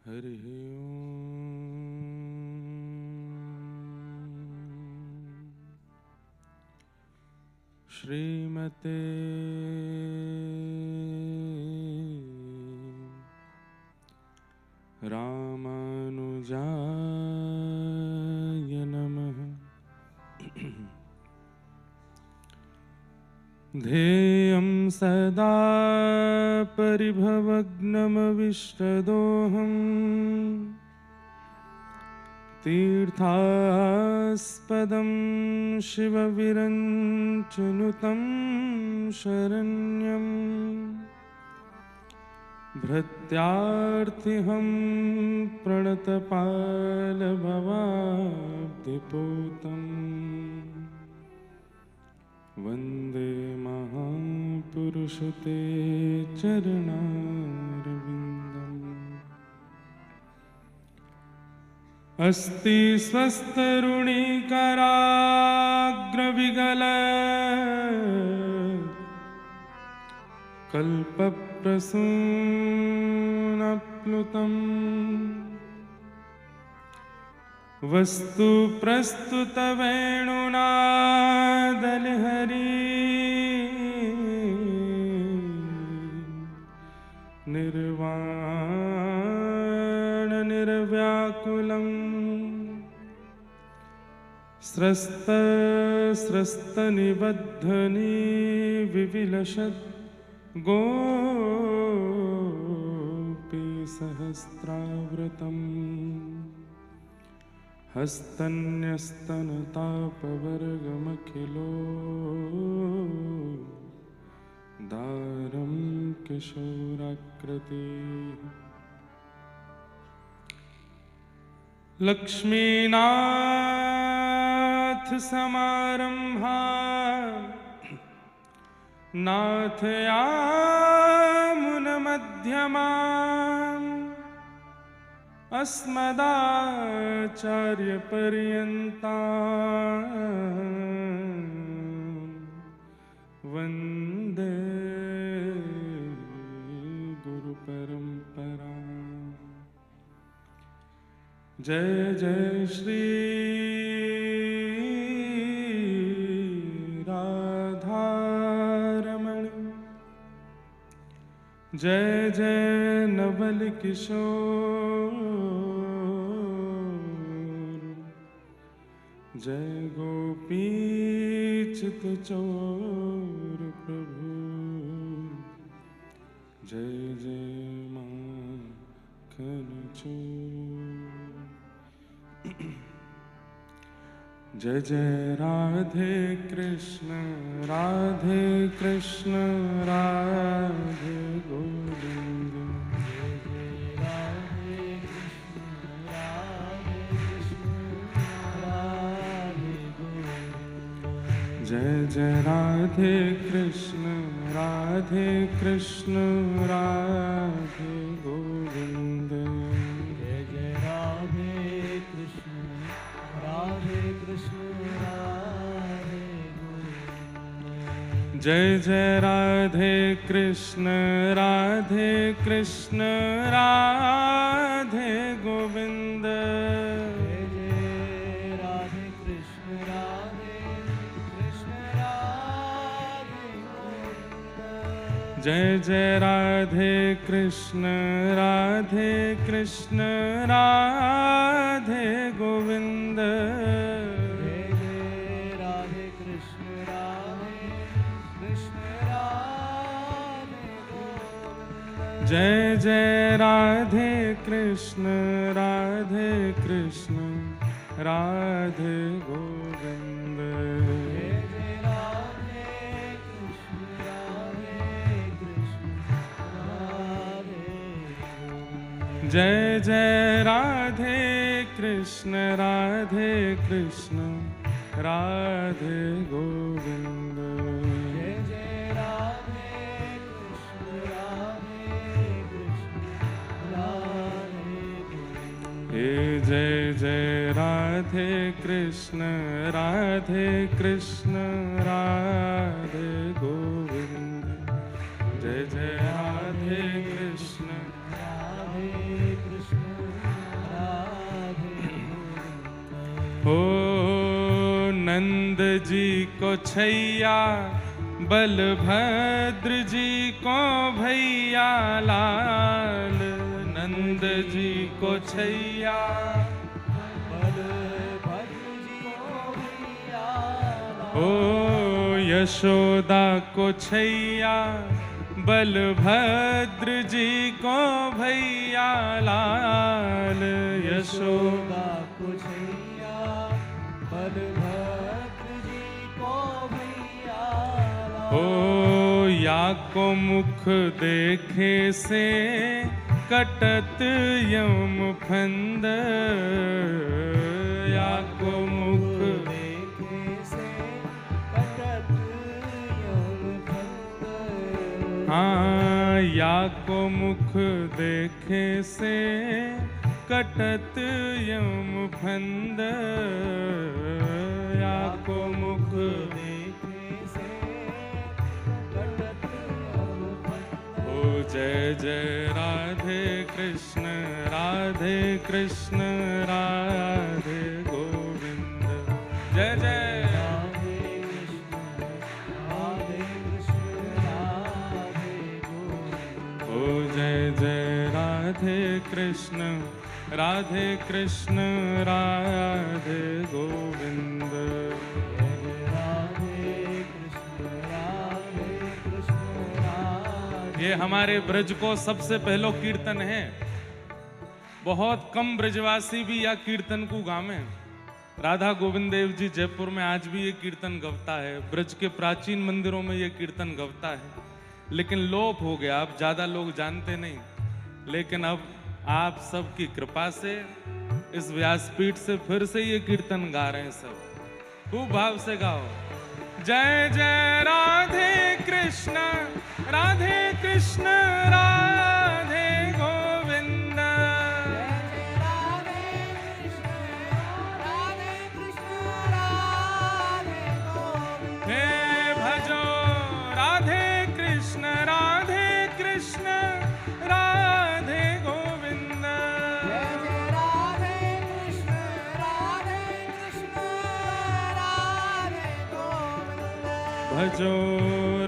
हरि श्रीमते रामानुजाय नमः। ध्येयं सदा परिभवग्नमविष्टदोहम् तीर्थास्पदं शिवविरञ्चनुतं शरण्यं भृत्यार्थिहं प्रणतपालभवाब्धिपूतं वन्दे महापुरुषते चरणारविन्दम्। अस्ति स्वस्तरुणीकराग्रविगल कल्पप्रसूनप्लुतम् वस्तु प्रस्तुतवेणुनादलहरी निर्वाण निर्व्याकुलम् स्रस्तनिबद्धनी विविलसत् गोपीसहस्रावृतम् हस्तन्यस्तनतापवर्गमखिलो दारं किशोराकृति लक्ष्मीनाथ समारंभा नाथयामुनमध्यमाम् अस्मदाचार्यपर्यन्तां वन्दे गुरुपरम्पराम्। जय जय श्री राधारमण, जय जय नवल किशोर, जय गोपीचित चोर प्रभु, जय जय माखन चोर। जय जय राधे कृष्ण राधे कृष्ण राधे गोविंद, जय जय राधे कृष्ण राधे कृष्ण राधे गोविंद, जय जय राधे कृष्ण राधे कृष्ण राधे गोविंद, जय जय राधे कृष्ण राधे कृष्ण राधे गोविंद, जय जय राधे कृष्ण राधे कृष्ण राधे गोविंद, जय जय राधे कृष्ण राधे कृष्ण राधे गोविंद, जय जय राधे कृष्ण राधे कृष्ण राधे गोविंद, जय जय राधे कृष्ण राधे कृष्ण राधे गोविंद, जय जय राधे कृष्ण राधे कृष्ण राधे गोविंद, हे जय जय राधे कृष्ण राधे कृष्ण राधे गोविंद, जय जय राधे कृष्ण राधे कृष्ण को छैया, बलभद्र जी को भैया लाल। नंद जी को छैया, बलभद्र जी को भैया ओ यशोदा को छैया, बलभद्र जी को भैया लाल। यशोदा को छैया, बलभद्र जी को भैया लाल। ओ या को मुख देखे से कटत यम फंद, या को मुख देखे से कटत यम फंद। हाँ, या को मुख देखे से कटत यम फंद, या को मुख देखे से कटत यम फंद। ओ जय जय राधे कृष्ण, राधे कृष्ण, राधे गोविंद। जय जय राधे कृष्ण, राधे कृष्ण, राधे गोविंद। ओ जय जय राधे कृष्ण, राधे कृष्ण, राधे गोविंद। राधे कृष्ण, राधे कृष्ण, राधे। ये हमारे ब्रज को सबसे पहलो कीर्तन है। बहुत कम ब्रजवासी भी या कीर्तन को गावे। राधा गोविंद देव जी जयपुर में आज भी ये कीर्तन गवता है। ब्रज के प्राचीन मंदिरों में ये कीर्तन गवता है, लेकिन लोप हो गया, अब ज्यादा लोग जानते नहीं। लेकिन अब आप सबकी कृपा से इस व्यासपीठ से फिर से ये कीर्तन गा रहे हैं सब। खूब भाव से गाओ। जय जय राधे कृष्ण, राधे कृष्ण, राधे गोविंद। हे भजो राधे कृष्ण, राधे कृष्ण, राधे गोविंद। भजो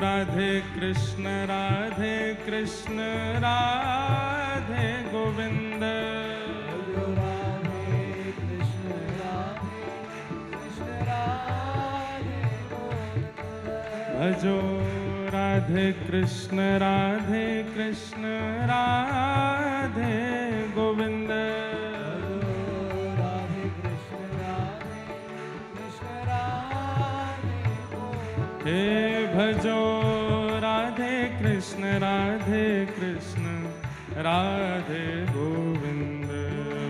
राधे कृष्ण, राधे कृष्ण, राधे गोविंद। भजो राधे कृष्ण, राधे कृष्ण, राधे गोविंद। हे भजो राधे कृष्ण, राधे कृष्ण, राधे गोविंद।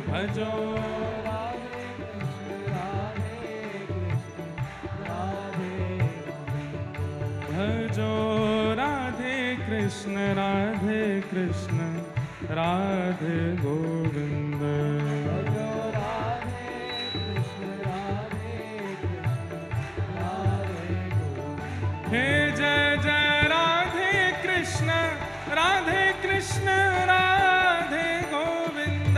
भजो भजो राधे कृष्ण, राधे कृष्ण, राधे गोविंद। हे जय जय राधे कृष्ण, राधे कृष्ण, राधे गोविंद।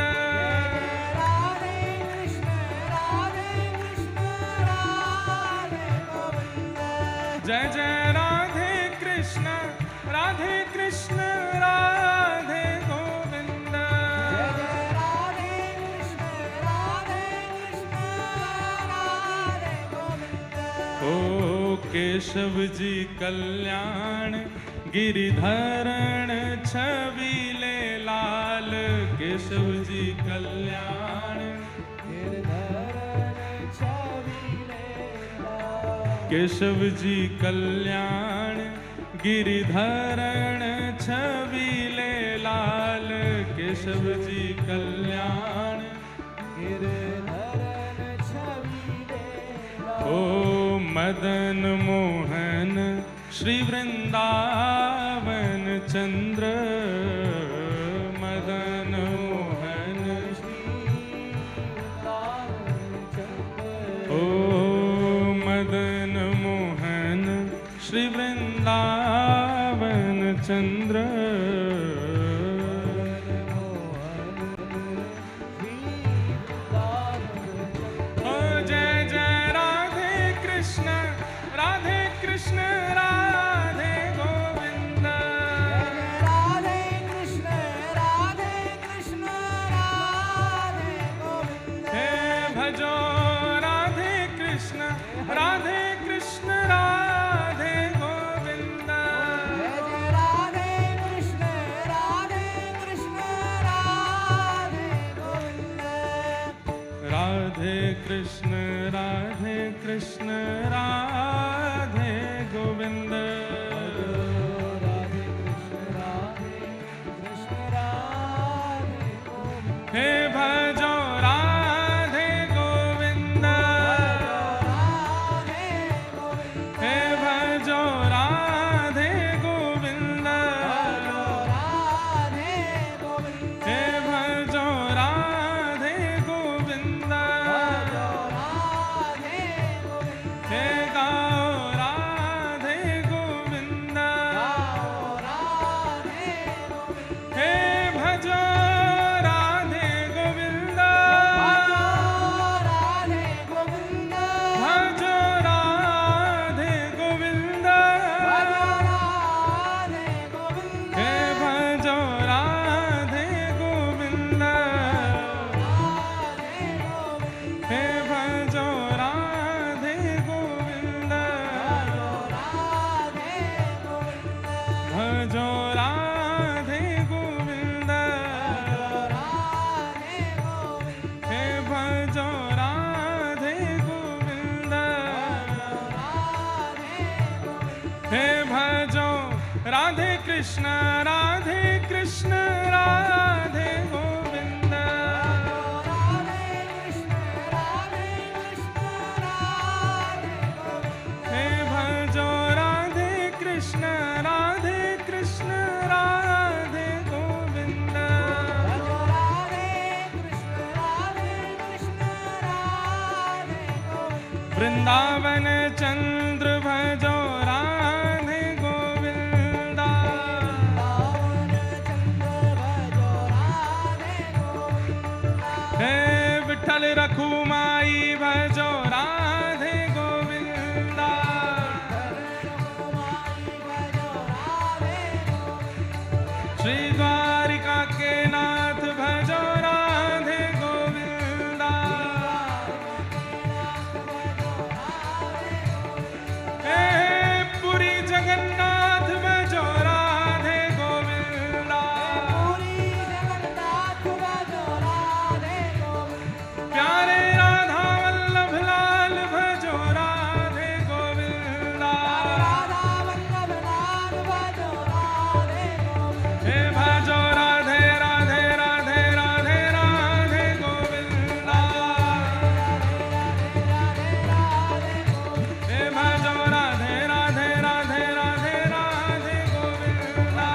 जय जय राधे कृष्ण, राधे कृष्ण, राधे गोविंद। ओ केशव जी कल्याण, गिरिधरण छबीले लाल। केशव जी कल्याण, केशव जी कल्याण, गिरिधरण छबीले लाल। केशव जी कल्याण, ओ मदन मोहन श्री वृंदावन चंद्र। मदन मोहन ओ मदन मोहन श्री वृंदावन चंद्र। कृष्ण राधे गोविंद। राधे कृष्ण राधे गोविंद। हे भजो राधे गोविंद, हे भजो राधे गोविंद, हे भजो राधे गोविंद, हे गाओ राधे गोविंद, हे भजो राधे गोविंद, भजो राधे गोविंद, हे भजो राधे गोविंद, हे भजो राधे गोविंद, भजो राधे गोविंद, हे भजो राधे गोविंद, हे भजो राधे कृष्ण राधे कृष्ण राधे गोविंद, हे भजो राधे कृष्ण राधे कृष्ण राधे गोविंद, वृंदावन चंद्र भजो राधे गोविंदा, हे विठल रखुमाई भजो राधे गोविंदा, श्री द्वारिका के नाथ भजो राधे गोविंदा, हे पुरी जगन्नाथ भजो राधे गोविंदा, प्यारे राधा वल्लभ लाल भजो राधे गोविंदा, हे भजो राधे राधे राधे राधे राधे गोविंदा, हे भजो राधे राधे राधे राधे राधे गोविंदा,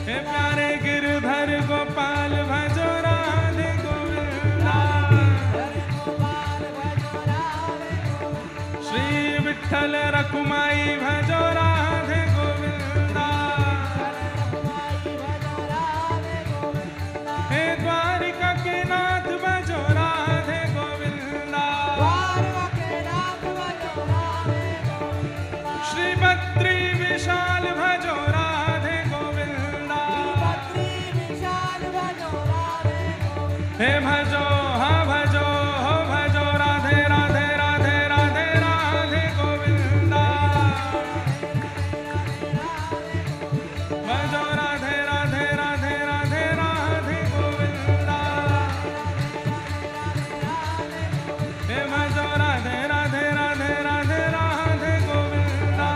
हे प्यारे गिरधर गोपाल भजो राधे गोविंदा, श्री विठ्ठल रखुमाई भजो राधे गोविंदा, हे द्वारिका के नाथ भजो राधे गोविंदा, श्री बद्री विशाल भजो राधे गोविंदा, हे भजो हाँ भजो हो भजो राधे राधे राधे राधे राधे गोविंदा, भजो राधे राधे राधे राधे राधे गोविंदा, हे भजो राधे राधे राधे राधे राधे गोविंदा,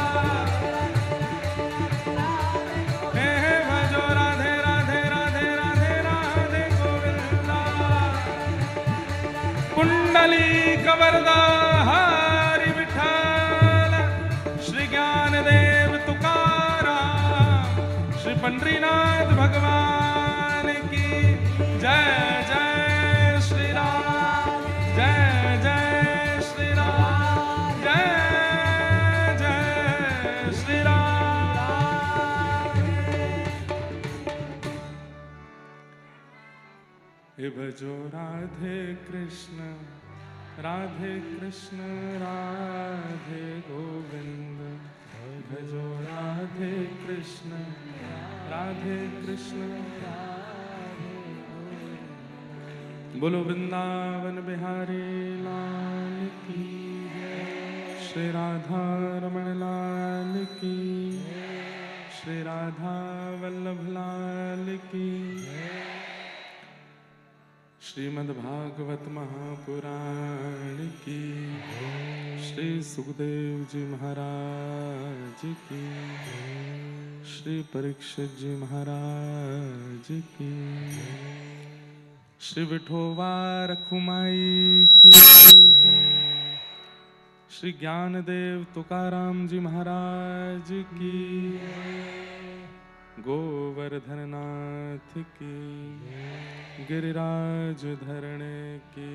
हे भजो राधे राधे राधे राधे राधे गोविंदा, कुंडली कवरदा हरि विठ्ठल, श्री ज्ञानदेव तुकाराम, श्री पंडरीनाथ भगवान की जय जय श्री राम, जय जय श्री राम, जय जय श्री राम। हे भजो राधे कृष्ण राधे गोविंद, भजो राधे कृष्ण राधे कृष्ण राधे गोविंद। बोलो वृंदावन बिहारी लाल की जय, श्री राधा रमण लाल की, श्री राधा वल्लभ लाल की, श्रीमद्भागवत महापुराण की, श्री सुखदेव जी महाराज की, श्री परीक्षित जी महाराज की, श्री विठोबा रखुमाई की, श्री ज्ञानदेव तुकाराम जी महाराज की, गोवर्धन नाथ की, गिरिराज धरणे की,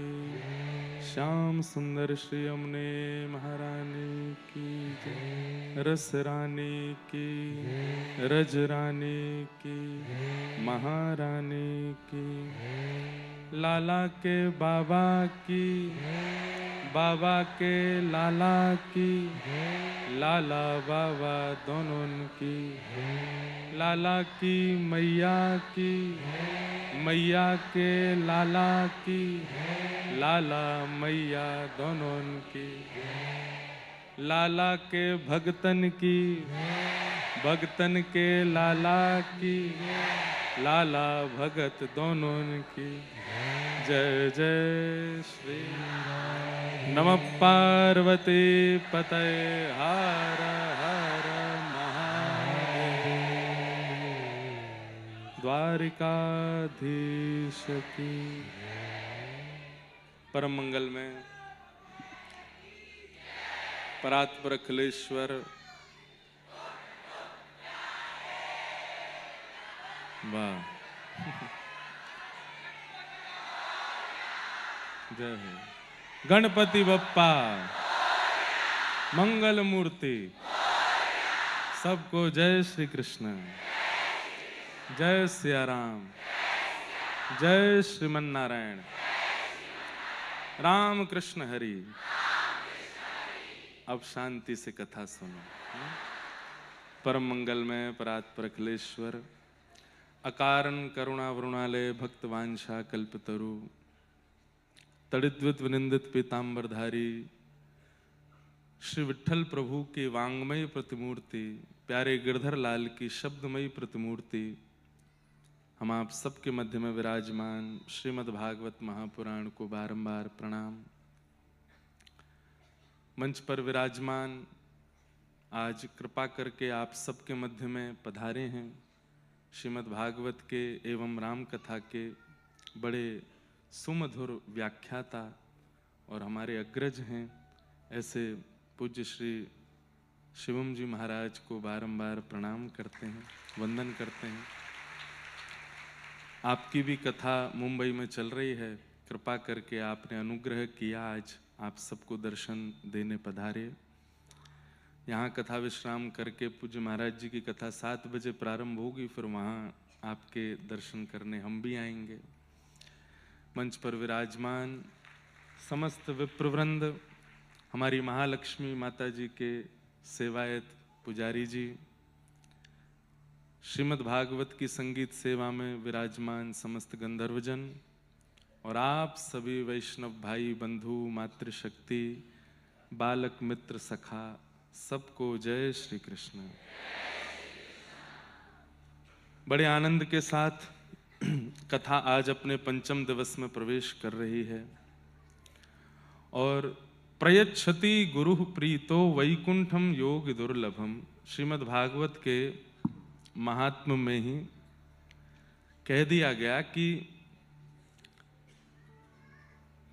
श्याम सुंदर श्री यमुने महारानी की जय, रस रानी की, रज रानी की, महारानी की, लाला के बाबा की, बाबा के लाला की, लाला बाबा दोनों की, लाला की मैया की, मैया के लाला की, लाला मैया दोनों की, लाला के भगतन की, भगतन के लाला की, लाला भगत दोनों की, जय जय श्री राम। नमः पार्वती पतये हर हर द्वारिकाधीश की। परम मंगल में परात्पर अखिलेश्वर वाह जय हो गणपति बप्पा मंगल मूर्ति सबको जय श्री कृष्ण, जय सिया राम, जय श्रीमन नारायण, राम कृष्ण हरि। अब शांति से कथा सुनो। परम मंगल में परात्पर अखिलेश्वर अकारण करुणा वरुणालय भक्तवांछा कल्पतरु तड़िद्वित विनिंदित पीतांबरधारी श्री विठ्ठल प्रभु की वांगमयी प्रतिमूर्ति, प्यारे गिरधर लाल की शब्दमयी प्रतिमूर्ति, हम आप सबके मध्य में विराजमान श्रीमद् भागवत महापुराण को बारंबार प्रणाम। मंच पर विराजमान आज कृपा करके आप सबके मध्य में पधारे हैं श्रीमद् भागवत के एवं राम कथा के बड़े सुमधुर व्याख्याता और हमारे अग्रज हैं ऐसे पूज्य श्री शिवम जी महाराज को बारंबार प्रणाम करते हैं, वंदन करते हैं। आपकी भी कथा मुंबई में चल रही है, कृपा करके आपने अनुग्रह किया, आज आप सबको दर्शन देने पधारे। यहाँ कथा विश्राम करके पूज्य महाराज जी की कथा 7 बजे प्रारंभ होगी, फिर वहाँ आपके दर्शन करने हम भी आएंगे। मंच पर विराजमान समस्त विप्रवृंद, हमारी महालक्ष्मी माता जी के सेवायत पुजारी जी, श्रीमद् भागवत की संगीत सेवा में विराजमान समस्त गंधर्वजन और आप सभी वैष्णव भाई बंधु मातृशक्ति बालक मित्र सखा सबको जय श्री कृष्ण। बड़े आनंद के साथ कथा आज अपने पंचम दिवस में प्रवेश कर रही है और प्रयच्छति गुरु प्रीतो वैकुंठम योग दुर्लभम, श्रीमद् भागवत के महात्म में ही कह दिया गया कि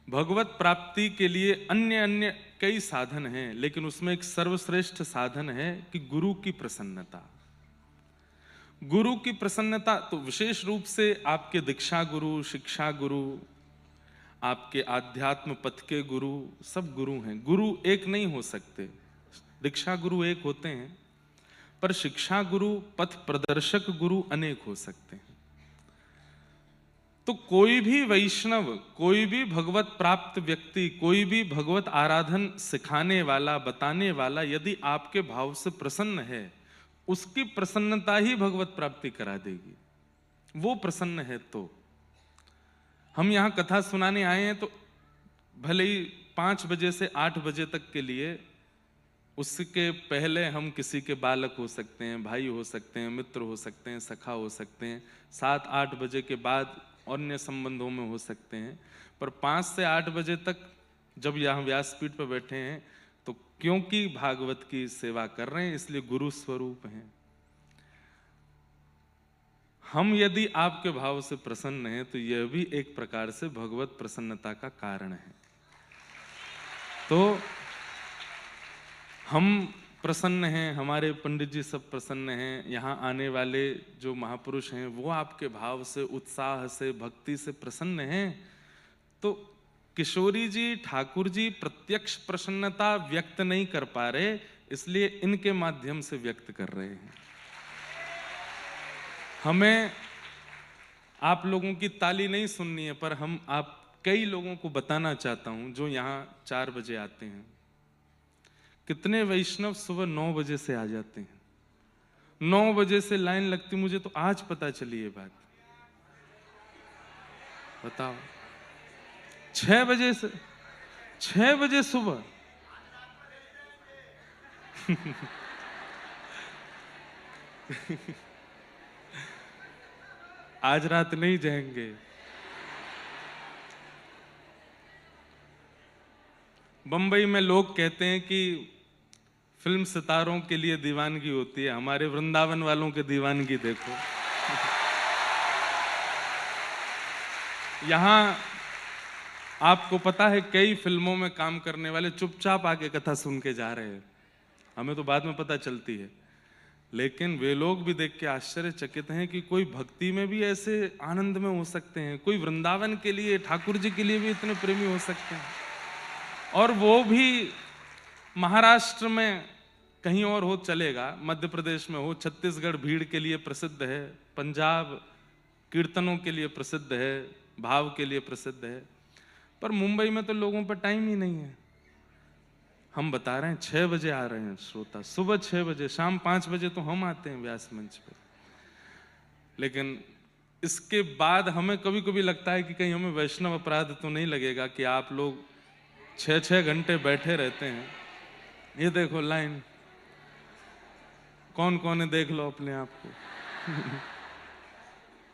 भगवत प्राप्ति के लिए अन्य अन्य कई साधन हैं, लेकिन उसमें एक सर्वश्रेष्ठ साधन है कि गुरु की प्रसन्नता। गुरु की प्रसन्नता तो विशेष रूप से आपके दीक्षा गुरु, शिक्षा गुरु, आपके आध्यात्म पथ के गुरु, सब गुरु हैं। गुरु एक नहीं हो सकते, दीक्षा गुरु एक होते हैं, पर शिक्षा गुरु, पथ प्रदर्शक गुरु अनेक हो सकते हैं। तो कोई भी वैष्णव, कोई भी भगवत प्राप्त व्यक्ति, कोई भी भगवत आराधन सिखाने वाला, बताने वाला यदि आपके भाव से प्रसन्न है, उसकी प्रसन्नता ही भगवत प्राप्ति करा देगी। वो प्रसन्न है तो हम यहां कथा सुनाने आए हैं, तो भले ही 5 बजे से 8 बजे तक के लिए, उसके पहले हम किसी के बालक हो सकते हैं, भाई हो सकते हैं, मित्र हो सकते हैं, सखा हो सकते हैं। 7-8 बजे के बाद अन्य संबंधों में हो सकते हैं, पर 5 से 8 बजे तक जब यहाँ व्यासपीठ पर बैठे हैं तो क्योंकि भागवत की सेवा कर रहे हैं, इसलिए गुरु स्वरूप हैं। हम यदि आपके भाव से प्रसन्न हैं तो यह भी एक प्रकार से भगवत प्रसन्नता का कारण है। तो हम प्रसन्न हैं, हमारे पंडित जी सब प्रसन्न हैं, यहाँ आने वाले जो महापुरुष हैं वो आपके भाव से, उत्साह से, भक्ति से प्रसन्न हैं। तो किशोरी जी, ठाकुर जी प्रत्यक्ष प्रसन्नता व्यक्त नहीं कर पा रहे, इसलिए इनके माध्यम से व्यक्त कर रहे हैं। हमें आप लोगों की ताली नहीं सुननी है, पर हम आप कई लोगों को बताना चाहता हूं जो यहाँ 4 बजे आते हैं। कितने वैष्णव सुबह 9 बजे से आ जाते हैं, 9 बजे से लाइन लगती, मुझे तो आज पता चली ये बात। बताओ, 6 बजे से, 6 बजे सुबह आज रात नहीं जाएंगे। बंबई में लोग कहते हैं कि फिल्म सितारों के लिए दीवानगी होती है, हमारे वृंदावन वालों की दीवानगी देखो। यहां आपको पता है कई फिल्मों में काम करने वाले चुपचाप आके कथा सुन के जा रहे हैं, हमें तो बाद में पता चलती है, लेकिन वे लोग भी देख के आश्चर्यचकित हैं कि कोई भक्ति में भी ऐसे आनंद में हो सकते हैं, कोई वृंदावन के लिए, ठाकुर जी के लिए भी इतने प्रेमी हो सकते हैं, और वो भी महाराष्ट्र में कहीं और हो चलेगा, मध्य प्रदेश में हो, छत्तीसगढ़ भीड़ के लिए प्रसिद्ध है, पंजाब कीर्तनों के लिए प्रसिद्ध है, भाव के लिए प्रसिद्ध है, पर मुंबई में तो लोगों पर टाइम ही नहीं है। हम बता रहे हैं 6 बजे आ रहे हैं श्रोता, सुबह 6 बजे, शाम 5 बजे तो हम आते हैं व्यास मंच पे। लेकिन इसके बाद हमें कभी कभी लगता है कि कहीं हमें वैष्णव अपराध तो नहीं लगेगा कि आप लोग 6-6 घंटे बैठे रहते हैं। ये देखो लाइन, कौन कौन है देख लो अपने आप को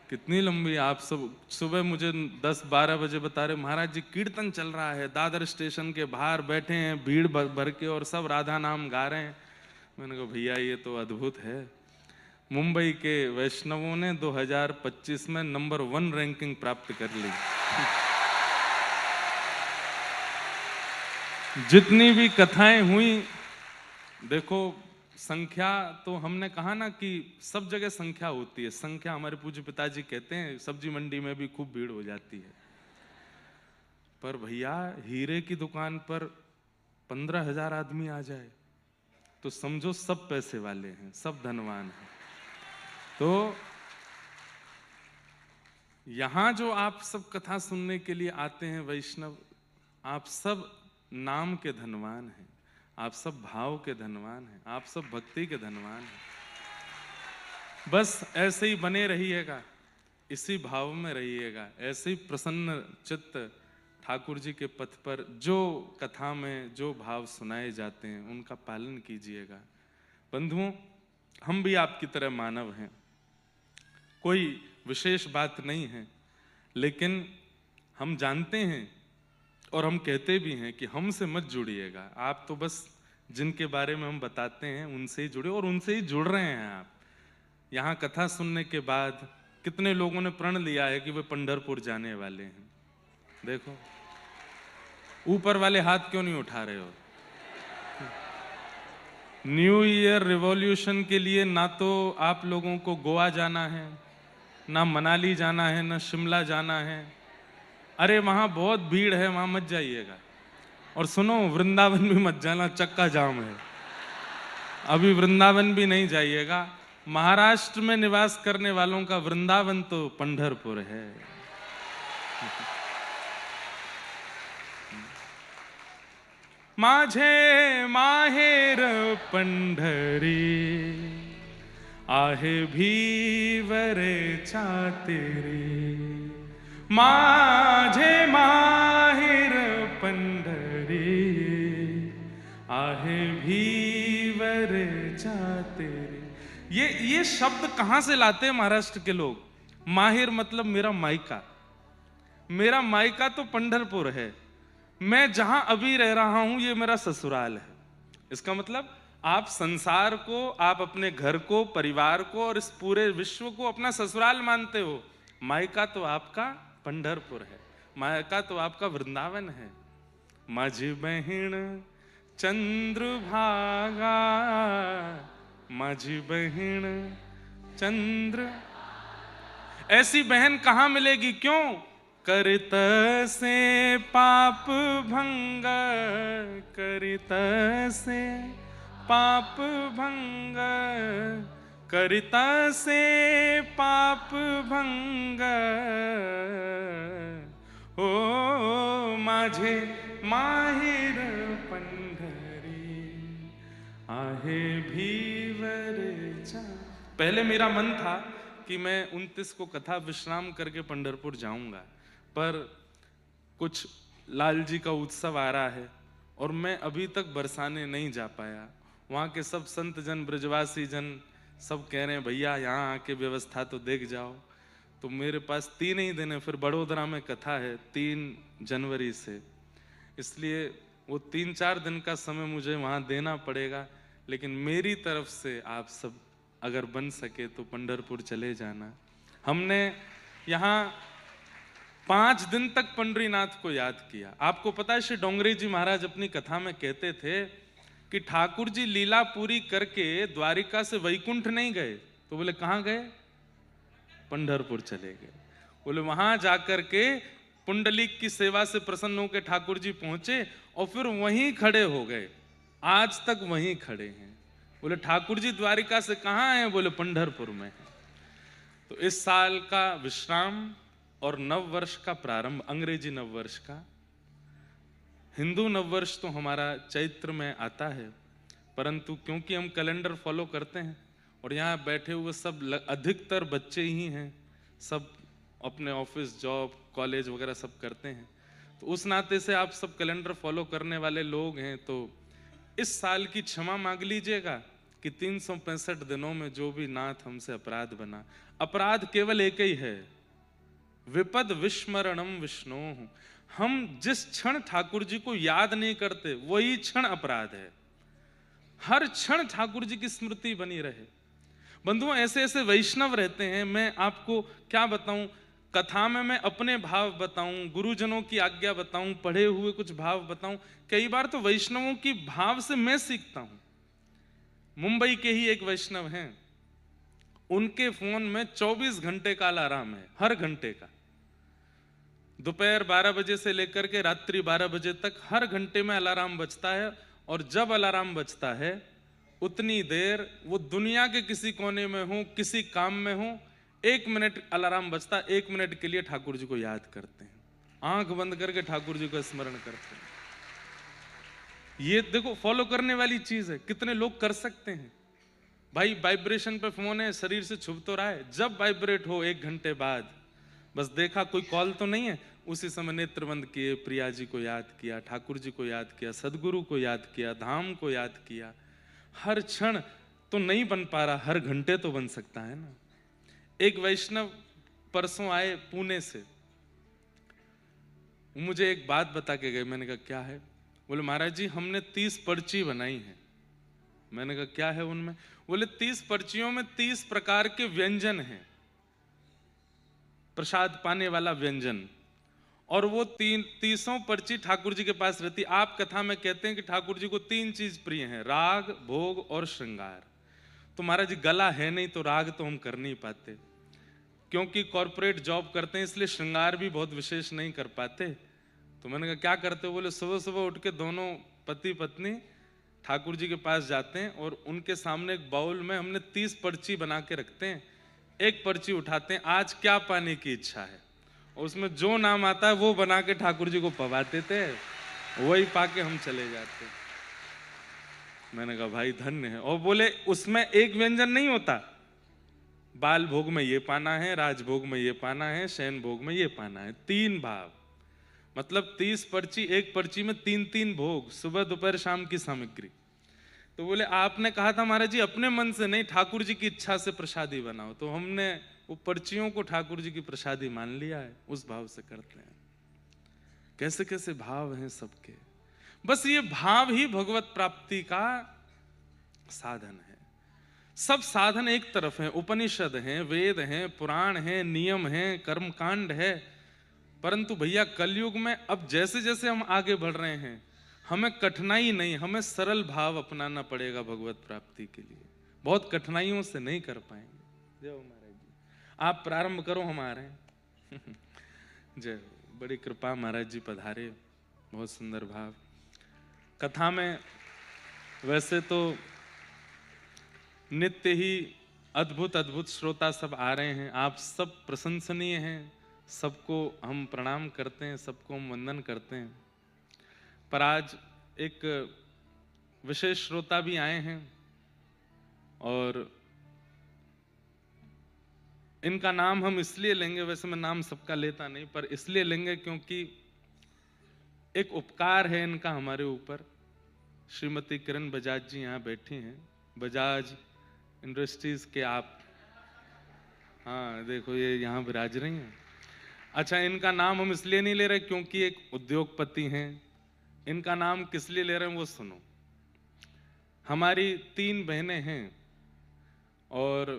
कितनी लंबी। आप सब सुबह मुझे 10-12 बजे बता रहे, महाराज जी कीर्तन चल रहा है, दादर स्टेशन के बाहर बैठे हैं भीड़ भर के और सब राधा नाम गा रहे हैं। मैंने कहा भैया ये तो अद्भुत है, मुंबई के वैष्णवों ने 2025 में नंबर 1 रैंकिंग प्राप्त कर ली। जितनी भी कथाएं हुई, देखो संख्या तो हमने कहा ना कि सब जगह संख्या होती है, संख्या हमारे पूज्य पिताजी कहते हैं सब्जी मंडी में भी खूब भीड़ हो जाती है, पर भैया हीरे की दुकान पर 15,000 आदमी आ जाए तो समझो सब पैसे वाले हैं, सब धनवान हैं। तो यहां जो आप सब कथा सुनने के लिए आते हैं वैष्णव, आप सब नाम के धनवान हैं, आप सब भाव के धनवान हैं, आप सब भक्ति के धनवान हैं। बस ऐसे ही बने रहिएगा, इसी भाव में रहिएगा, ऐसे ही प्रसन्न चित्त ठाकुर जी के पथ पर जो कथा में जो भाव सुनाए जाते हैं उनका पालन कीजिएगा। बंधुओं, हम भी आपकी तरह मानव हैं, कोई विशेष बात नहीं है, लेकिन हम जानते हैं और हम कहते भी हैं कि हमसे मत जुड़िएगा, आप तो बस जिनके बारे में हम बताते हैं उनसे ही जुड़े, और उनसे ही जुड़ रहे हैं आप। यहाँ कथा सुनने के बाद कितने लोगों ने प्रण लिया है कि वे पंढरपुर जाने वाले हैं। देखो ऊपर वाले हाथ क्यों नहीं उठा रहे हो? न्यू ईयर रिवॉल्यूशन के लिए ना तो आप लोगों को गोवा जाना है, ना मनाली जाना है, ना शिमला जाना है। अरे वहां बहुत भीड़ है, वहां मत जाइएगा। और सुनो, वृंदावन भी मत जाना, चक्का जाम है, अभी वृंदावन भी नहीं जाइएगा। महाराष्ट्र में निवास करने वालों का वृंदावन तो पंढरपुर है। माझे माहेर पंढरी आहे भीवरे चातेरी, माझे माहेर पंढरी आहे भीवरे चातेरी। ये शब्द कहां से लाते हैं महाराष्ट्र के लोग? माहिर मतलब मेरा मायका, मेरा मायका तो पंढरपुर है, मैं जहां अभी रह रहा हूं ये मेरा ससुराल है। इसका मतलब आप संसार को, आप अपने घर को, परिवार को और इस पूरे विश्व को अपना ससुराल मानते हो। मायका तो आपका पंढरपुर है, मायका तो आपका वृंदावन है। माझी बहिण चंद्रभागा, माझी बहिण चंद्र। ऐसी बहन कहां मिलेगी? क्यों? करित से पाप भंग, करित से पाप भंग, करित से पाप भंग। ओ माझे माहिर पंढरी, आहे भीवरचा। पहले मेरा मन था कि मैं 29 को कथा विश्राम करके पंढरपुर जाऊंगा, पर कुछ लाल जी का उत्सव आ रहा है और मैं अभी तक बरसाने नहीं जा पाया। वहाँ के सब संत जन, ब्रजवासी जन सब कह रहे हैं भैया यहाँ आके व्यवस्था तो देख जाओ। तो मेरे पास 3 ही दिन है, फिर बड़ोदरा में कथा है 3 जनवरी से, इसलिए वो 3-4 दिन का समय मुझे वहाँ देना पड़ेगा। लेकिन मेरी तरफ से आप सब अगर बन सके तो पंढरपुर चले जाना। हमने यहाँ 5 दिन तक पंडरीनाथ को याद किया। आपको पता है श्री डोंगरे जी महाराज अपनी कथा में कहते थे कि ठाकुर जी लीला पूरी करके द्वारिका से वैकुंठ नहीं गए, तो बोले कहाँ गए? पंढरपुर चले गए। बोले वहां जाकर के पुंडलीक की सेवा से प्रसन्न होकर ठाकुर जी पहुंचे और फिर वहीं खड़े हो गए, आज तक वहीं खड़े हैं। बोले ठाकुर जी द्वारिका से कहाँ हैं? बोले पंढरपुर में है। तो इस साल का विश्राम और नववर्ष का प्रारंभ, अंग्रेजी नववर्ष का, हिंदू नववर्ष तो हमारा चैत्र में आता है, परंतु क्योंकि हम कैलेंडर फॉलो करते हैं और यहाँ बैठे हुए सब अधिकतर बच्चे ही हैं, सब अपने ऑफिस, जॉब, कॉलेज वगैरह सब करते हैं, तो उस नाते से आप सब कैलेंडर फॉलो करने वाले लोग हैं। तो इस साल की क्षमा मांग लीजिएगा कि 365 दिनों में जो भी नाथ हमसे अपराध बना, अपराध केवल एक ही है, विपद विस्मरणम विष्णु। हम जिस क्षण ठाकुर जी को याद नहीं करते वही क्षण अपराध है। हर क्षण ठाकुर जी की स्मृति बनी रहे। बंधुओं, ऐसे ऐसे वैष्णव रहते हैं, मैं आपको क्या बताऊं, कथा में मैं अपने भाव बताऊं, गुरुजनों की आज्ञा बताऊं, पढ़े हुए कुछ भाव बताऊं, कई बार तो वैष्णवों की भाव से मैं सीखता हूं। मुंबई के ही एक वैष्णव हैं, उनके फोन में 24 घंटे का अलार्म है, हर घंटे का, दोपहर 12 बजे से लेकर के रात्रि 12 बजे तक हर घंटे में अलार्म बजता है। और जब अलार्म बजता है उतनी देर वो दुनिया के किसी कोने में हो, किसी काम में हो, 1 मिनट अलार्म बजता, 1 मिनट के लिए ठाकुर जी को याद करते हैं, आंख बंद करके ठाकुर जी को स्मरण करते हैं। ये देखो फॉलो करने वाली चीज है, कितने लोग कर सकते हैं। भाई वाइब्रेशन पे फोन है, शरीर से छुप तो रहा है, जब वाइब्रेट हो 1 घंटे बाद बस देखा कोई कॉल तो नहीं है, उसी समय नेत्र बंद किए, प्रिया जी को याद किया, ठाकुर जी को याद किया, सदगुरु को याद किया, धाम को याद किया। हर क्षण तो नहीं बन पा रहा, हर घंटे तो बन सकता है ना। एक वैष्णव परसों आए पुणे से, मुझे एक बात बता के गए। मैंने कहा क्या है? बोले महाराज जी हमने 30 पर्ची बनाई है। मैंने कहा क्या है उनमें? बोले 30 पर्चियों में 30 प्रकार के व्यंजन हैं, प्रसाद पाने वाला व्यंजन, और वो 30 पर्ची ठाकुर जी के पास रहती। आप कथा में कहते हैं कि ठाकुर जी को 3 चीज प्रिय हैं, राग, भोग और श्रृंगार। तो महाराज जी गला है नहीं तो राग तो हम कर नहीं पाते, क्योंकि कॉर्पोरेट जॉब करते हैं इसलिए श्रृंगार भी बहुत विशेष नहीं कर पाते। तो मैंने कहा क्या करते हो? बोले सुबह सुबह उठ के दोनों पति पत्नी ठाकुर जी के पास जाते हैं और उनके सामने एक बाउल में हमने 30 पर्ची बना के रखते हैं। एक पर्ची उठाते हैं, आज क्या पाने की इच्छा है, और उसमें जो नाम आता है वो बना के ठाकुर जी को पवाते थे, वही पाके हम चले जाते। मैंने कहा भाई धन्य है। और बोले उसमें एक व्यंजन नहीं होता, बाल भोग में ये पाना है, राजभोग में ये पाना है, शयन भोग में ये पाना है, 3 भाव, मतलब 30 पर्ची, एक पर्ची में 3-3 भोग, सुबह दोपहर शाम की सामग्री। तो बोले आपने कहा था महाराज जी अपने मन से नहीं, ठाकुर जी की इच्छा से प्रसादी बनाओ। तो हमने वो पर्चियों को ठाकुर जी की प्रसादी मान लिया है, उस भाव से करते हैं। कैसे कैसे भाव हैं सबके। बस ये भाव ही भगवत प्राप्ति का साधन है। सब साधन एक तरफ हैं, उपनिषद हैं, वेद हैं, पुराण हैं, नियम हैं, कर्मकांड है। परंतु भैया कलयुग में अब जैसे जैसे हम आगे बढ़ रहे हैं, हमें कठिनाई नहीं, हमें सरल भाव अपनाना पड़ेगा भगवत प्राप्ति के लिए। बहुत कठिनाइयों से नहीं कर पाएंगे। जय हो महाराज जी, आप प्रारंभ करो, हम आ रहे हैं। जय हो, बड़ी कृपा महाराज जी पधारे, बहुत सुंदर भाव। कथा में वैसे तो नित्य ही अद्भुत अद्भुत श्रोता सब आ रहे हैं, आप सब प्रशंसनीय हैं, सबको हम प्रणाम करते हैं, सबको हम वंदन करते हैं। पर आज एक विशेष श्रोता भी आए हैं और इनका नाम हम इसलिए लेंगे, वैसे मैं नाम सबका लेता नहीं, पर इसलिए लेंगे क्योंकि एक उपकार है इनका हमारे ऊपर। श्रीमती किरण बजाज जी यहाँ बैठी हैं, बजाज इंडस्ट्रीज के आप, हाँ देखो ये यहाँ विराज रही हैं। अच्छा, इनका नाम हम इसलिए नहीं ले रहे क्योंकि एक उद्योगपति हैं। इनका नाम किस लिए ले रहे हैं वो सुनो। हमारी 3 बहनें हैं और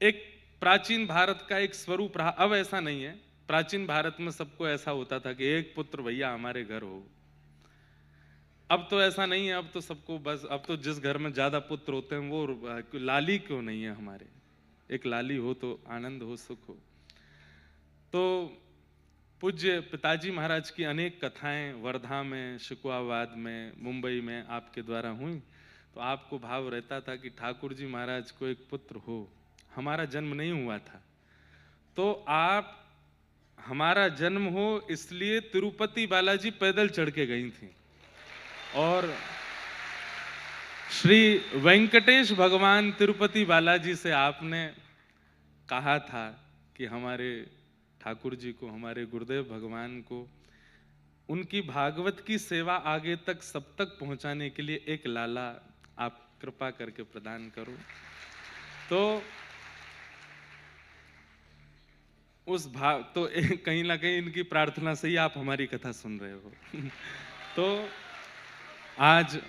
एक प्राचीन भारत का एक स्वरूप रहा, अब ऐसा नहीं है। प्राचीन भारत में सबको ऐसा होता था कि एक पुत्र भैया हमारे घर हो। अब तो ऐसा नहीं है, अब तो सबको बस, अब तो जिस घर में ज्यादा पुत्र होते हैं वो लाली क्यों नहीं है हमारे, एक लाली हो तो आनंद हो, सुख हो। तो पूज्य पिताजी महाराज की अनेक कथाएं वर्धा में, शिकवाबाद में, मुंबई में आपके द्वारा हुई, तो आपको भाव रहता था कि ठाकुर जी महाराज को एक पुत्र हो। हमारा जन्म नहीं हुआ था, तो आप हमारा जन्म हो इसलिए तिरुपति बालाजी पैदल चढ़ के गई थी और श्री वेंकटेश भगवान तिरुपति बालाजी से आपने कहा था कि हमारे ठाकुर जी को, हमारे गुरुदेव भगवान को, उनकी भागवत की सेवा आगे तक सब तक पहुंचाने के लिए एक लाला आप कृपा करके प्रदान करो। तो उस भाव तो कहीं ना कहीं इनकी प्रार्थना से ही आप हमारी कथा सुन रहे हो। तो आज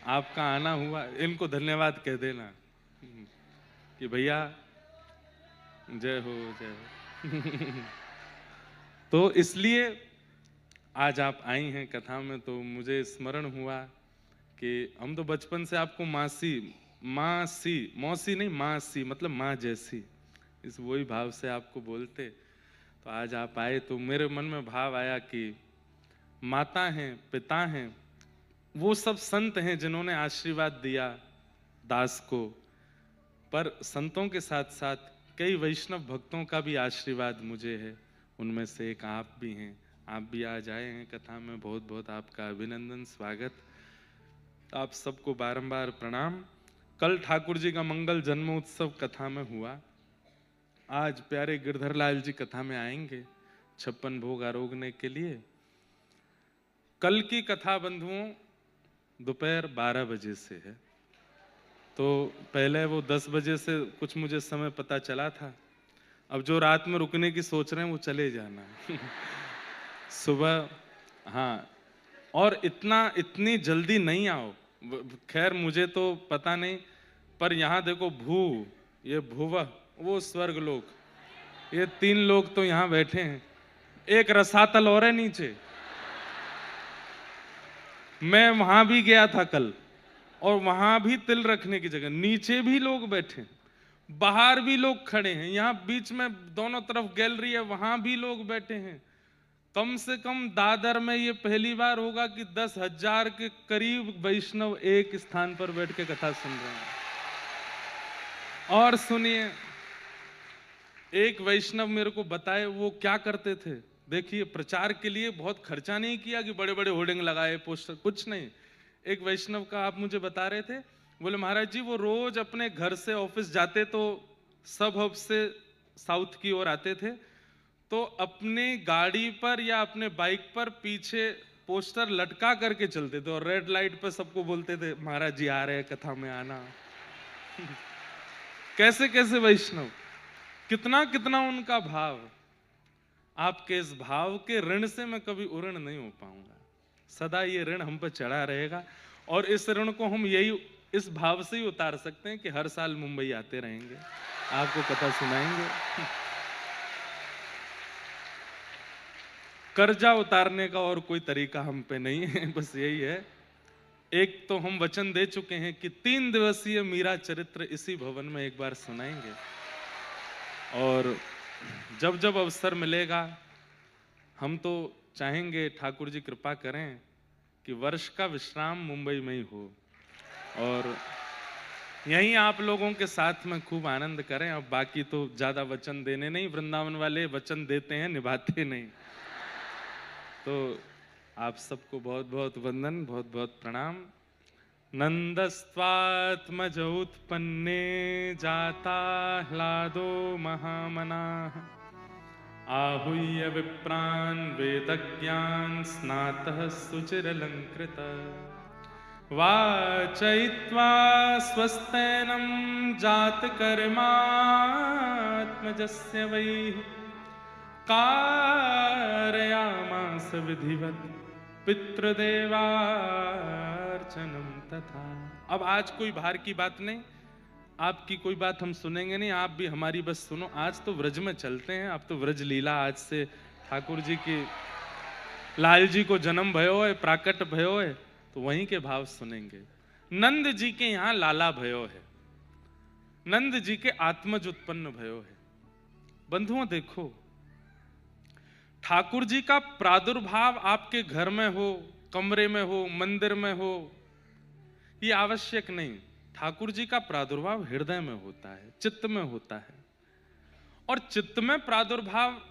आपका आना हुआ, इनको धन्यवाद कह देना कि भैया जय हो जय हो। तो इसलिए आज आप आई हैं कथा में, तो मुझे स्मरण हुआ कि हम तो बचपन से आपको मासी मौसी नहीं, मासी मतलब माँ जैसी, इस वही भाव से आपको बोलते। तो आज आप आए तो मेरे मन में भाव आया कि माता हैं, पिता हैं, वो सब संत हैं जिन्होंने आशीर्वाद दिया दास को, पर संतों के साथ साथ कई वैष्णव भक्तों का भी आशीर्वाद मुझे है, उनमें से एक आप भी हैं। आप भी आज आए हैं कथा में, बहुत बहुत आपका अभिनंदन, स्वागत। आप सबको बारंबार प्रणाम। कल ठाकुर जी का मंगल जन्मोत्सव कथा में हुआ, आज प्यारे गिरधर लाल जी कथा में आएंगे 56 भोग आरोगने के लिए। कल की कथा बंधुओं दोपहर 12 बजे से है, तो पहले वो 10 बजे से कुछ मुझे समय पता चला था। अब जो रात में रुकने की सोच रहे हैं वो चले जाना। सुबह, हाँ, और इतनी जल्दी नहीं आओ। खैर मुझे तो पता नहीं, पर यहाँ देखो भू, ये भुवः वो स्वर्ग लोक, ये 3 लोग तो यहाँ बैठे हैं, एक रसातल और है नीचे। मैं वहां भी गया था कल, और वहां भी तिल रखने की जगह, नीचे भी लोग बैठे, बाहर भी लोग खड़े हैं, यहाँ बीच में दोनों तरफ गैलरी है, वहां भी लोग बैठे हैं। कम से कम दादर में ये पहली बार होगा कि 10,000 के करीब वैष्णव एक स्थान पर बैठ के कथा सुन रहे हैं। और सुनिए, एक वैष्णव मेरे को बताए वो क्या करते थे। देखिए, प्रचार के लिए बहुत खर्चा नहीं किया कि बड़े बड़े होर्डिंग लगाए, पोस्टर, कुछ नहीं। एक वैष्णव का आप मुझे बता रहे थे, बोले महाराज जी वो रोज अपने घर से ऑफिस जाते तो सब हब से साउथ की ओर आते थे, तो अपनी गाड़ी पर या अपने बाइक पर पीछे पोस्टर लटका करके चलते थे और रेड लाइट पर सबको बोलते थे महाराज जी आ रहे हैं, कथा में आना। कैसे कैसे वैष्णव, कितना कितना उनका भाव। आपके इस भाव के ऋण से मैं कभी उऋण नहीं हो पाऊंगा। सदा ये ऋण हम पर चढ़ा रहेगा और इस ऋण को हम यही इस भाव से ही उतार सकते हैं कि हर साल मुंबई आते रहेंगे, आपको कथा सुनाएंगे। कर्जा उतारने का और कोई तरीका हम पे नहीं है, बस यही है। एक तो हम वचन दे चुके हैं कि 3 दिवसीय मीरा चरित्र इसी भवन में एक बार सुनाएंगे और जब जब अवसर मिलेगा हम तो चाहेंगे ठाकुर जी कृपा करें कि वर्ष का विश्राम मुंबई में ही हो और यहीं आप लोगों के साथ में खूब आनंद करें। अब बाकी तो ज्यादा वचन देने नहीं, वृंदावन वाले वचन देते हैं निभाते नहीं। तो आप सबको बहुत बहुत वंदन, बहुत बहुत प्रणाम। नंदस्त्वात्मज उत्पन्ने जाता ह्लादो महामनाः आहूय विप्रान् वेदज्ञान् स्नातः सुचिरलङ्कृतः वाचयित्वा स्वस्तेनं जातकर्मात्मजस्य वै कारयामास विधिवत् पितृदेवार्चनं तथा। अब आज कोई बाहर की बात नहीं, आपकी कोई बात हम सुनेंगे नहीं, आप भी हमारी बस सुनो। आज तो व्रज में चलते हैं, अब तो व्रज लीला आज से ठाकुर जी की, लाल जी को जन्म भयो है, प्राकट भयो है, तो वहीं के भाव सुनेंगे। नंद जी के यहाँ लाला भयो है, नंद जी के आत्मज उत्पन्न भयो है। बंधुओं देखो, ठाकुर जी का प्रादुर्भाव आपके घर में हो, कमरे में हो, मंदिर में हो, ये आवश्यक नहीं। ठाकुर जी का प्रादुर्भाव हृदय में होता है, चित्त में होता है। और चित्त में प्रादुर्भाव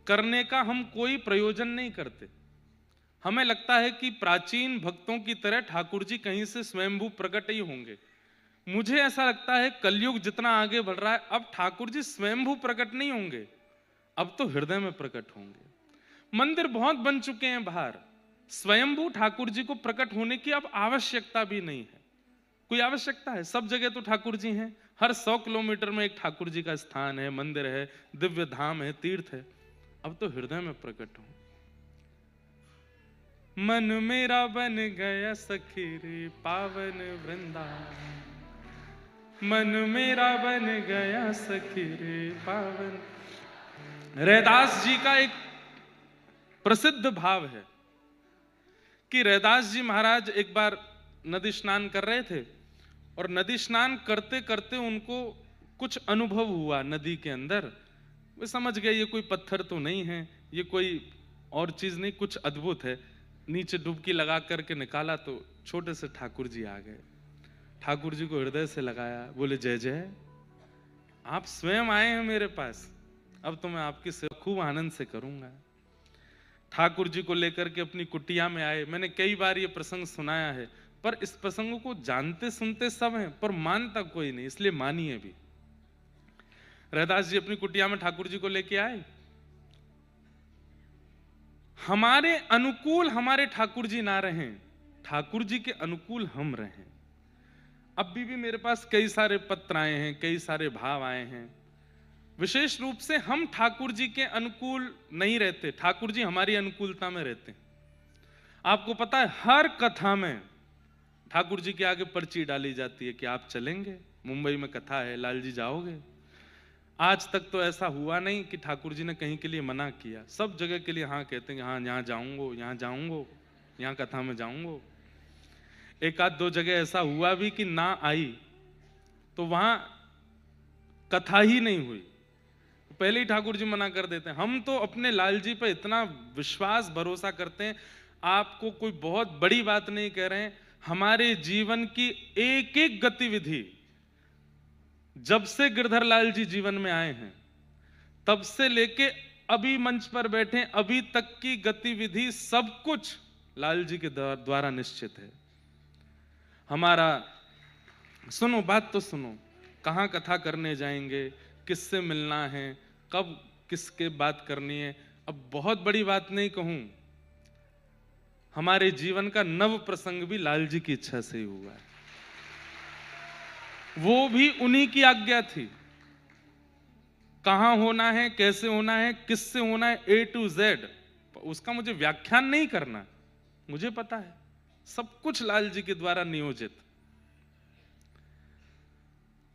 करने का हम कोई प्रयोजन नहीं करते। हमें लगता है कि प्राचीन भक्तों की तरह ठाकुर जी कहीं से स्वयंभू प्रकट ही होंगे। मुझे ऐसा लगता है कलयुग जितना आगे बढ़ रहा है, अब ठाकुर जी स्वयंभू प्रकट नहीं होंगे, अब तो हृदय में प्रकट होंगे। मंदिर बहुत बन चुके हैं बाहर, स्वयंभू ठाकुर जी को प्रकट होने की अब आवश्यकता भी नहीं है। कोई आवश्यकता है? सब जगह तो ठाकुर जी हैं, हर 100 किलोमीटर में एक ठाकुर जी का स्थान है, मंदिर है, दिव्य धाम है, तीर्थ है। अब तो हृदय में प्रकट हो। मन मेरा बन गया सखी रे पावन वृंदावन, मन मेरा बन गया सखी रे पावन। रैदास जी का एक प्रसिद्ध भाव है कि रैदास जी महाराज एक बार नदी स्नान कर रहे थे और नदी स्नान करते करते उनको कुछ अनुभव हुआ नदी के अंदर। वे समझ गए ये कोई पत्थर तो नहीं है, ये कोई और चीज नहीं, कुछ अद्भुत है। नीचे डुबकी लगा करके निकाला तो छोटे से ठाकुर जी आ गए। ठाकुर जी को हृदय से लगाया, बोले जय जय, आप स्वयं आए हैं मेरे पास, अब तो मैं आपकी सेवा खूब आनंद से करूंगा। ठाकुर जी को लेकर के अपनी कुटिया में आए। मैंने कई बार ये प्रसंग सुनाया है, पर इस प्रसंग को जानते सुनते सब हैं पर मानता कोई नहीं, इसलिए मानिए भी। रैदास जी अपनी कुटिया में ठाकुर जी को लेके आए। हमारे अनुकूल हमारे ठाकुर जी ना रहें, ठाकुर जी के अनुकूल हम रहें। अब भी मेरे पास कई सारे पत्र आए हैं, कई सारे भाव आए हैं। विशेष रूप से हम ठाकुर जी के अनुकूल नहीं रहते, ठाकुर जी हमारी अनुकूलता में रहते हैं। आपको पता है हर कथा में ठाकुर जी के आगे पर्ची डाली जाती है कि आप चलेंगे, मुंबई में कथा है, लाल जी जाओगे। आज तक तो ऐसा हुआ नहीं कि ठाकुर जी ने कहीं के लिए मना किया, सब जगह के लिए हाँ कहते हैं, हाँ यहाँ जाऊंगो, यहाँ जाऊंगो, यहाँ कथा में जाऊंगो। एक आध दो जगह ऐसा हुआ भी कि ना आई तो वहां कथा ही नहीं हुई, पहले ही ठाकुर जी मना कर देते हैं। हम तो अपने लाल जी पर इतना विश्वास भरोसा करते हैं, आपको कोई बहुत बड़ी बात नहीं कह रहे हैं। हमारे जीवन की एक एक गतिविधि, जब से गिरधर लाल जी जीवन में आए हैं तब से लेके अभी मंच पर बैठे अभी तक की गतिविधि सब कुछ लाल जी के द्वारा निश्चित है। हमारा सुनो, बात तो सुनो, कहां कथा करने जाएंगे, किससे मिलना है, कब किसके बात करनी है। अब बहुत बड़ी बात नहीं कहूं, हमारे जीवन का नव प्रसंग भी लाल जी की इच्छा से ही हुआ है, वो भी उन्हीं की आज्ञा थी। कहाँ होना है, कैसे होना है, किससे होना है, A to Z, उसका मुझे व्याख्यान नहीं करना, मुझे पता है सब कुछ लाल जी के द्वारा नियोजित।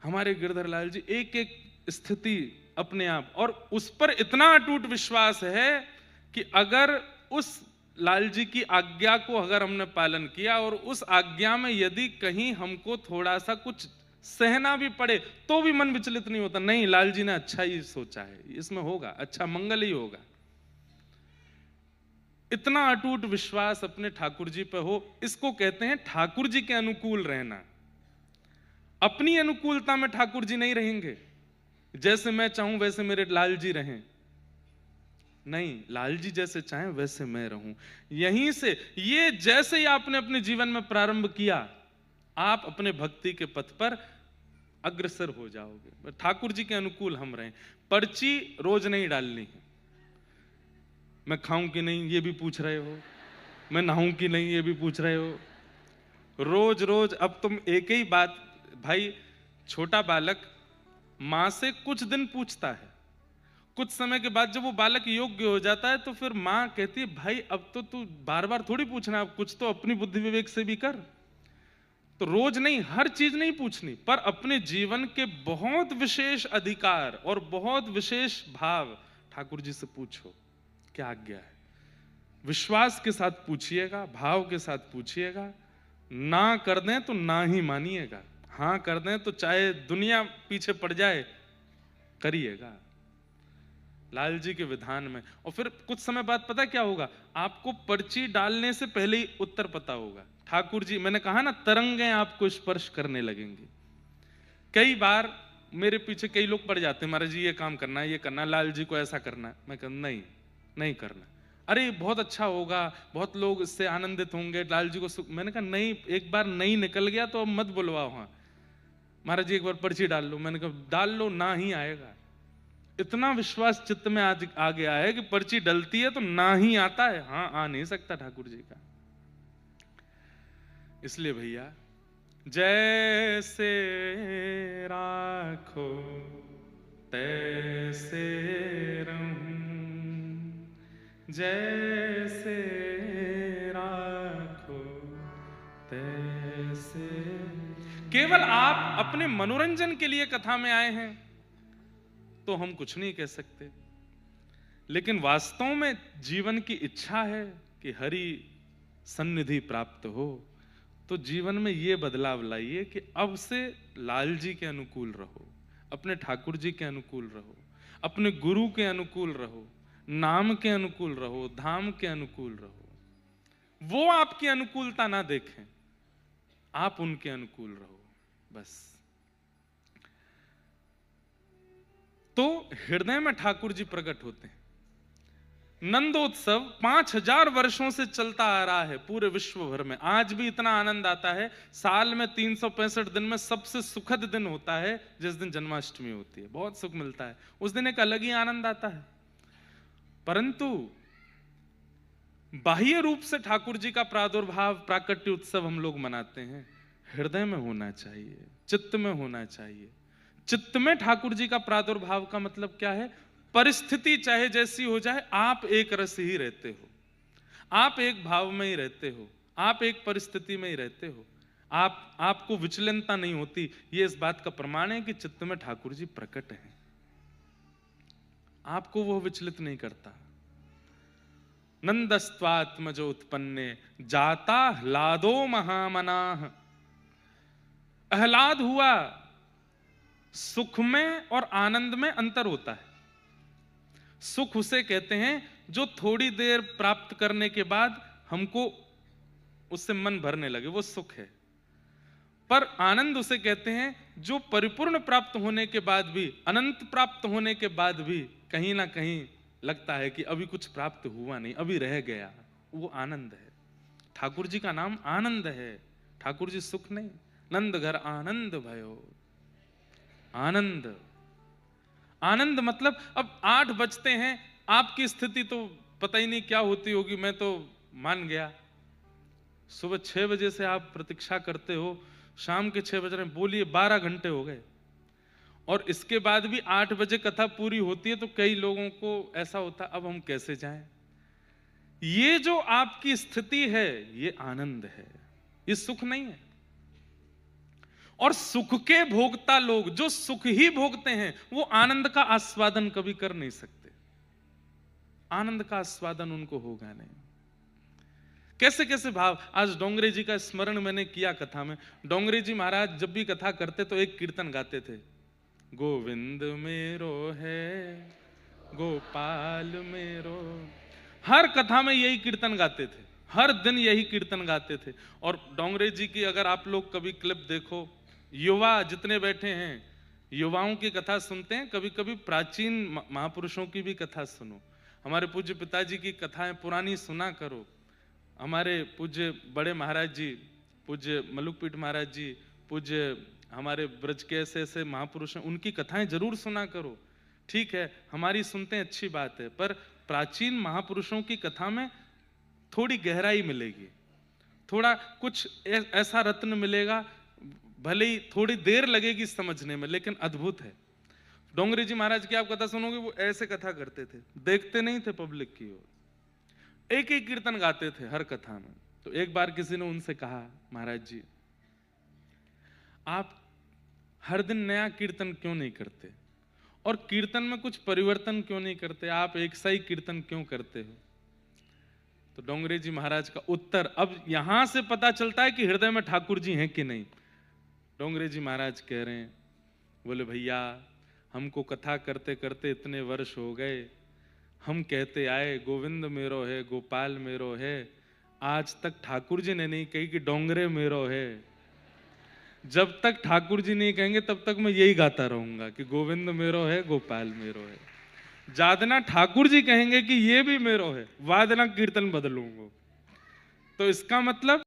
हमारे गिरधर लाल जी एक एक स्थिति अपने आप, और उस पर इतना अटूट विश्वास है कि अगर उस लाल जी की आज्ञा को अगर हमने पालन किया और उस आज्ञा में यदि कहीं हमको थोड़ा सा कुछ सहना भी पड़े तो भी मन विचलित नहीं होता, नहीं लाल जी ने अच्छा ही सोचा है, इसमें होगा अच्छा, मंगल ही होगा। इतना अटूट विश्वास अपने ठाकुर जी पे हो, इसको कहते हैं ठाकुर जी के अनुकूल रहना। अपनी अनुकूलता में ठाकुर जी नहीं रहेंगे, जैसे मैं चाहूं वैसे मेरे लाल जी रहें, नहीं, लाल जी जैसे चाहें वैसे मैं रहूं। यहीं से ये जैसे ही आपने अपने जीवन में प्रारंभ किया, आप अपने भक्ति के पथ पर अग्रसर हो जाओगे। ठाकुर जी के अनुकूल हम रहें। पर्ची रोज नहीं डालनी है, मैं खाऊं कि नहीं ये भी पूछ रहे हो, मैं नहाऊं कि नहीं ये भी पूछ रहे हो, रोज रोज। अब तुम एक ही बात, भाई छोटा बालक मां से कुछ दिन पूछता है, कुछ समय के बाद जब वो बालक योग्य हो जाता है तो फिर मां कहती है भाई अब तो तू बार बार थोड़ी पूछना, अब कुछ तो अपनी बुद्धि विवेक से भी कर। तो रोज नहीं, हर चीज नहीं पूछनी, पर अपने जीवन के बहुत विशेष अधिकार और बहुत विशेष भाव ठाकुर जी से पूछो, क्या आज्ञा है। विश्वास के साथ पूछिएगा, भाव के साथ पूछिएगा। ना कर दें तो ना ही मानिएगा, हाँ कर दें तो चाहे दुनिया पीछे पड़ जाए करिएगा लाल जी के विधान में। और फिर कुछ समय बाद पता क्या होगा, आपको पर्ची डालने से पहले ही उत्तर पता होगा। ठाकुर जी, मैंने कहा ना, तरंगें आपको स्पर्श करने लगेंगी। कई बार मेरे पीछे कई लोग पड़ जाते हैं, महाराज जी ये काम करना है, ये करना है, लाल जी को ऐसा करना है। मैं कहता नहीं, नहीं करना। अरे बहुत अच्छा होगा, बहुत लोग इससे आनंदित होंगे, लाल जी को सुख। मैंने कहा नहीं, एक बार नहीं निकल गया तो अब मत बुलवाओ। हाँ महाराज जी एक बार पर्ची डाल लो। मैंने कहा डाल लो, ना ही आएगा। इतना विश्वास चित्त में आज आ गया है कि पर्ची डलती है तो ना ही आता है, हाँ आ नहीं सकता ठाकुर जी का। इसलिए भैया, जैसे राखो तैसे रहूं, जैसे राखो तैसे। केवल आप अपने मनोरंजन के लिए कथा में आए हैं तो हम कुछ नहीं कह सकते, लेकिन वास्तव में जीवन की इच्छा है कि हरि सन्निधि प्राप्त हो, तो जीवन में ये बदलाव लाइए कि अब से लाल जी के अनुकूल रहो, अपने ठाकुर जी के अनुकूल रहो, अपने गुरु के अनुकूल रहो, नाम के अनुकूल रहो, धाम के अनुकूल रहो। वो आपकी अनुकूलता ना देखें, आप उनके अनुकूल रहो बस। तो हृदय में ठाकुर जी प्रकट होते हैं। नंदोत्सव 5000 वर्षों से चलता आ रहा है पूरे विश्व भर में। आज भी इतना आनंद आता है। साल में 365 दिन में सबसे सुखद दिन होता है जिस दिन जन्माष्टमी होती है, बहुत सुख मिलता है उस दिन, एक अलग ही आनंद आता है। परंतु बाह्य रूप से ठाकुर जी का प्रादुर्भाव, प्राकट्य उत्सव हम लोग मनाते हैं, हृदय में होना चाहिए, चित्त में होना चाहिए। चित्त में ठाकुर जी का प्रादुर्भाव का मतलब क्या है? परिस्थिति चाहे जैसी हो जाए, आप एक रस ही रहते हो, आप एक भाव में ही रहते हो, आप एक परिस्थिति में ही रहते हो, आपको विचलनता नहीं होती। ये इस बात का प्रमाण है कि चित्त में ठाकुर जी प्रकट हैं, आपको वो विचलित नहीं करता। नंदस्त्वात्मजो उत्पन्ने जाता ह्लादो महामनाः। आह्लाद हुआ, सुख में और आनंद में अंतर होता है। सुख उसे कहते हैं जो थोड़ी देर प्राप्त करने के बाद हमको उससे मन भरने लगे, वो सुख है। पर आनंद उसे कहते हैं जो परिपूर्ण प्राप्त होने के बाद भी, अनंत प्राप्त होने के बाद भी कहीं ना कहीं लगता है कि अभी कुछ प्राप्त हुआ नहीं, अभी रह गया, वो आनंद है। ठाकुर जी का नाम आनंद है, ठाकुर जी सुख नहीं। नंद घर आनंद भयो, आनंद। आनंद मतलब अब 8 बजते हैं, आपकी स्थिति तो पता ही नहीं क्या होती होगी, मैं तो मान गया। सुबह 6 बजे से आप प्रतीक्षा करते हो, शाम के 6 बज रहे हैं, बोलिए 12 घंटे हो गए, और इसके बाद भी 8 बजे कथा पूरी होती है तो कई लोगों को ऐसा होता है अब हम कैसे जाएं। ये जो आपकी स्थिति है ये आनंद है, ये सुख नहीं है। और सुख के भोगता लोग जो सुख ही भोगते हैं वो आनंद का आस्वादन कभी कर नहीं सकते। आनंद का आस्वादन उनको होगा नहीं। कैसे कैसे भाव। आज डोंगरे जी का स्मरण मैंने किया कथा में। डोंगरे जी महाराज जब भी कथा करते तो एक कीर्तन गाते थे, गोविंद मेरो है गोपाल मेरो। हर कथा में यही कीर्तन गाते थे, हर दिन यही कीर्तन गाते थे। और डोंगरे जी की अगर आप लोग कभी क्लिप देखो, युवा जितने बैठे हैं युवाओं की कथा सुनते हैं, कभी कभी प्राचीन महापुरुषों की भी कथा सुनो। हमारे पूज्य पिताजी की कथाएं पुरानी सुना करो। हमारे पूज्य बड़े महाराज जी, पूज्य मलुकपीठ महाराज जी, पूज्य हमारे ब्रज के ऐसे ऐसे महापुरुष हैं, उनकी कथाएं जरूर सुना करो। ठीक है, हमारी सुनते हैं अच्छी बात है, पर प्राचीन महापुरुषों की कथा में थोड़ी गहराई मिलेगी, थोड़ा कुछ ऐसा रत्न मिलेगा, भले ही थोड़ी देर लगेगी समझने में लेकिन अद्भुत है। डोंगरे जी महाराज की आप कथा सुनोगे, वो ऐसे कथा करते थे, देखते नहीं थे पब्लिक की ओर, एक एक कीर्तन गाते थे हर कथा में। तो एक बार किसी ने उनसे कहा, महाराज जी आप हर दिन नया कीर्तन क्यों नहीं करते और कीर्तन में कुछ परिवर्तन क्यों नहीं करते, आप एक सा ही कीर्तन क्यों करते हो। तो डोंगरे जी महाराज का उत्तर, अब यहां से पता चलता है कि हृदय में ठाकुर जी हैं कि नहीं। डोंगरे जी महाराज कह रहे हैं, बोले भैया हमको कथा करते करते इतने वर्ष हो गए, हम कहते आए गोविंद मेरो है गोपाल मेरो है, आज तक ठाकुर जी ने नहीं कही कि डोंगरे मेरो है। जब तक ठाकुर जी नहीं कहेंगे तब तक मैं यही गाता रहूंगा कि गोविंद मेरो है गोपाल मेरो है। जादना ठाकुर जी कहेंगे कि ये भी मेरो है, वादना कीर्तन बदलूंगा। तो इसका मतलब